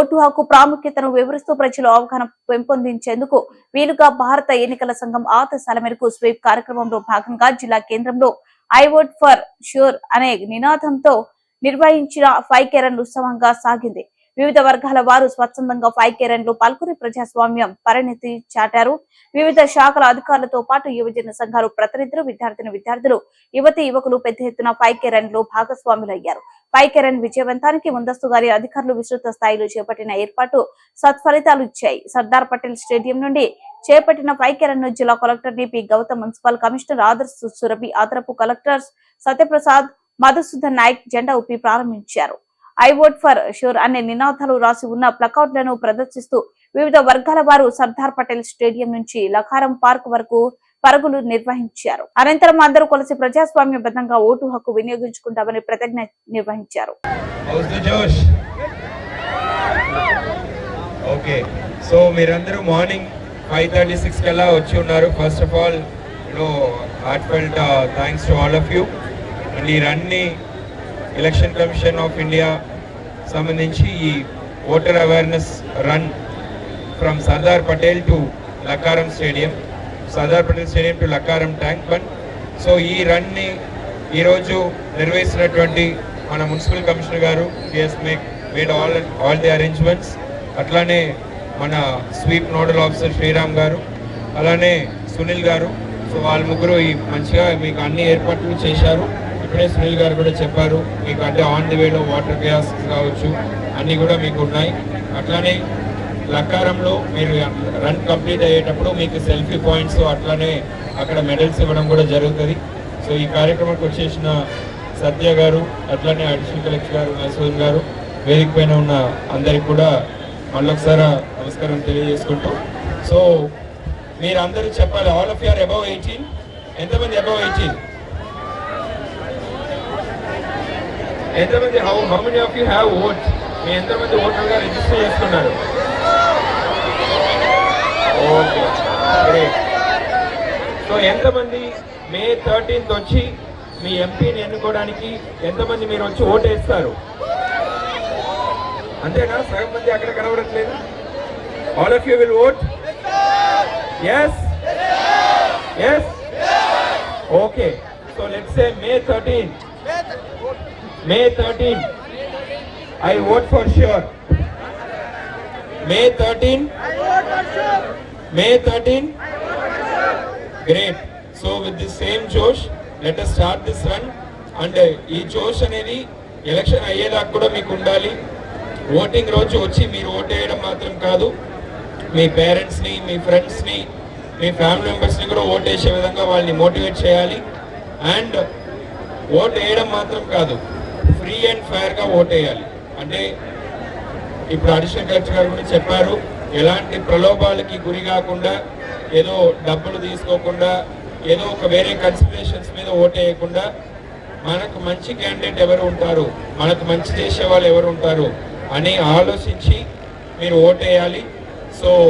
Vote హక్కు ప్రాముఖ్యతను వివరిస్తూ ప్రజలు అవగాహన పెంపొందించేందుకు వీలుగా భారత ఎన్నికల సంఘం ఆదేశాల మేరకు స్వీప్ కార్యక్రమంలో భాగంగా జిల్లా కేంద్రంలో ఐ ఓట్ ఫర్ ష్యూర్ అనే నినాదంతో నిర్వహించిన 5K రన్ ఉత్సవంగా సాగింది. వివిధ వర్గాల వారు స్వచ్ఛందంగా 5K రన్ లో పాల్గొని ప్రజాస్వామ్యం పరిణతి చాటారు. వివిధ శాఖల అధికారులతో పాటు యువజన సంఘాలు ప్రతినిధులు, విద్యార్థులు, యువతి యువకులు పెద్ద ఎత్తున 5K రన్ లో భాగస్వాములయ్యారు. 5K రన్ విజయవంతానికి ముందస్తుగానే అధికారులు విస్తృత స్థాయిలో చేపట్టిన ఏర్పాటు సత్ఫలితాలు ఇచ్చాయి. సర్దార్ పటేల్ స్టేడియం నుండి చేపట్టిన 5K రన్ ను జిల్లా collector D P. Gautam, municipal commissioner Adarsh Surabhi, అదనపు కలెక్టర్స్ సత్యప్రసాద్, మధుసూదన్ నాయక్ జెండా ఊపి ప్రారంభించారు. ఐ ఓట్ ఫర్ ష్యూర్ అనే నినాదాలు రాసి ఉన్న ప్లకార్డులను ప్రదర్శిస్తూ వివిధ వర్గాల వారు సర్దార్ పటేల్ స్టేడియం నుంచి లఖారం పార్క్ వరకు పరుగులు నిర్వహించారు. అనంతరం అందరూ కలిసి ప్రజాస్వామ్యబద్ధంగా ఓటు హక్కు వినియోగించుకుంటామని ప్రతిజ్ఞ నిర్వహించారు. ఓకే, సో మీరందరూ మార్నింగ్ 5:36 కల్లా వచ్చి ఉన్నారు. First of all heartfelt thanks to all of you. And ఈ రన్ని ఎలక్షన్ కమిషన్ ఆఫ్ ఇండియా సంబంధించి ఈ voter awareness run from Sardar Patel to Lakkaram stadium, Sardar Patel stadium to Lakkaram tank bund. So ఈ రన్ని ఈరోజు నిర్వహిస్తున్నటువంటి మన మున్సిపల్ కమిషనర్ గారు మేడ్ ఆల్ ది అరేంజ్మెంట్స్. అట్లానే మన స్వీప్ నోడల్ ఆఫీసర్ శ్రీరామ్ గారు, అలానే సునీల్ గారు. సో వాళ్ళ ముగ్గురు ఈ మంచిగా మీకు అన్ని ఏర్పాట్లు చేశారు. ఇప్పుడే సునీల్ గారు కూడా చెప్పారు మీకు, అంటే ఆన్ ది వేలో వాటర్ గ్యాస్ కావచ్చు అన్నీ కూడా మీకు ఉన్నాయి. అట్లానే లక్కారంలో మీరు రన్ కంప్లీట్ అయ్యేటప్పుడు మీకు సెల్ఫీ పాయింట్స్, అట్లానే అక్కడ మెడల్స్ ఇవ్వడం కూడా జరుగుతుంది. సో ఈ కార్యక్రమానికి వచ్చేసిన సత్య గారు, అట్లానే అడిషనల్ కలెక్టర్ గారు, మధుసూదన్ గారు, వేదిక పైన ఉన్న అందరికి కూడా మళ్ళొకసారి నమస్కారం తెలియజేసుకుంటూ, సో మీరు అందరూ చెప్పాలి, all of you are above 18. ఎంతమంది అబౌవ్ 18? ఎంతమంది? How many of you have vote? మీ ఎంతమంది ఓటర్గా రిజిస్టర్ చేసుకున్నారు? Okay, great. సో ఎంతమంది మే 13th వచ్చి మీ ఎంపీని ఎన్నుకోవడానికి ఎంతమంది మీరు వచ్చి ఓటు వేస్తారు? అంతేనా? సగం మంది అక్కడ కనబడట్లేదు. All of you will vote? Yes, yes, okay. So let's say May 13th. May 13, I vote for sure. May 13, May 13, great. So with this same Josh, let us start this run. And ఈ జోష్ అనేది election అయ్యేదాకా కూడా మీకు ఉండాలి. Voting రోజు వచ్చి మీరు ఓటు వేయడం మాత్రం కాదు, మీ పేరెంట్స్ని, మీ ఫ్రెండ్స్ని, మీ ఫ్యామిలీ మెంబర్స్ని కూడా ఓటు వేసే విధంగా వాళ్ళని మోటివేట్ చేయాలి. అండ్ ఓటు వేయడం మాత్రం కాదు, ఫ్రీ అండ్ ఫెయిర్గా ఓట్ వేయాలి. అంటే ఇప్పుడు అడిషనల్ కలెక్టర్ గారు కూడా చెప్పారు, ఎలాంటి ప్రలోభాలకి గురి కాకుండా, ఏదో డబ్బులు తీసుకోకుండా, ఏదో ఒక వేరే కన్సిడరేషన్స్ మీద ఓట్ వేయకుండా, మనకు మంచి క్యాండిడేట్ ఎవరు ఉంటారు, మనకు మంచి చేసే వాళ్ళు ఎవరు ఉంటారు అని ఆలోచించి మీరు ఓట్ వేయాలి. సో